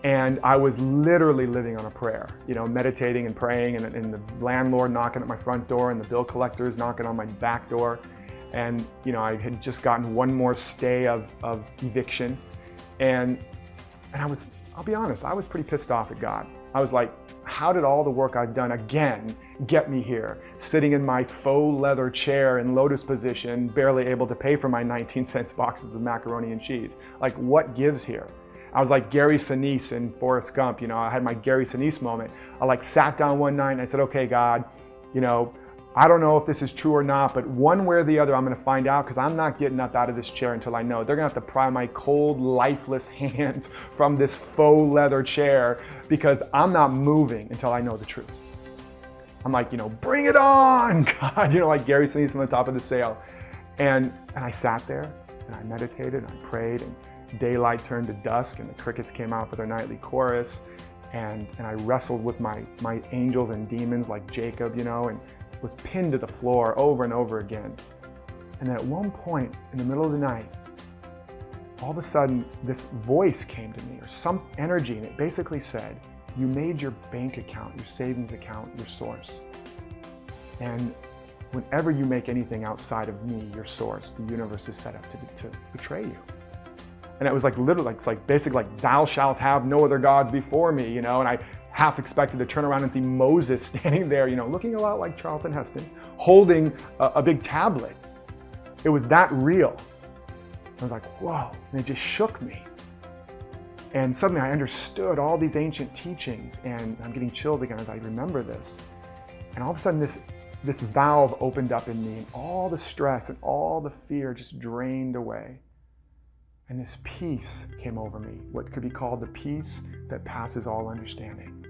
And I was literally living on a prayer, meditating and praying, and the landlord knocking at my front door and the bill collectors knocking on my back door. And I had just gotten one more stay of eviction. And I'll be honest, I was pretty pissed off at God. I was like, how did all the work I've done again get me here, sitting in my faux leather chair in lotus position, barely able to pay for my 19-cent boxes of macaroni and cheese? Like, what gives here? I was like Gary Sinise in Forrest Gump. I had my Gary Sinise moment. I sat down one night and I said, okay, God, I don't know if this is true or not, but one way or the other, I'm gonna find out, because I'm not getting up out of this chair until I know. They're gonna have to pry my cold, lifeless hands from this faux leather chair, because I'm not moving until I know the truth. I'm like, bring it on, God, like Gary Sinise on the top of the sail. And I sat there and I meditated and I prayed, and daylight turned to dusk and the crickets came out for their nightly chorus. And I wrestled with my angels and demons like Jacob, and was pinned to the floor over and over again. And then at one point in the middle of the night, all of a sudden this voice came to me, or some energy, and it basically said, you made your bank account, your savings account, your source. And whenever you make anything outside of me, your source, the universe is set up to betray you. And it was like literally, it's like basically like, thou shalt have no other gods before me, and I half expected to turn around and see Moses standing there, looking a lot like Charlton Heston, holding a big tablet. It was that real. I was like, whoa, and it just shook me. And suddenly I understood all these ancient teachings, and I'm getting chills again as I remember this. And all of a sudden this valve opened up in me, and all the stress and all the fear just drained away. And this peace came over me, what could be called the peace that passes all understanding.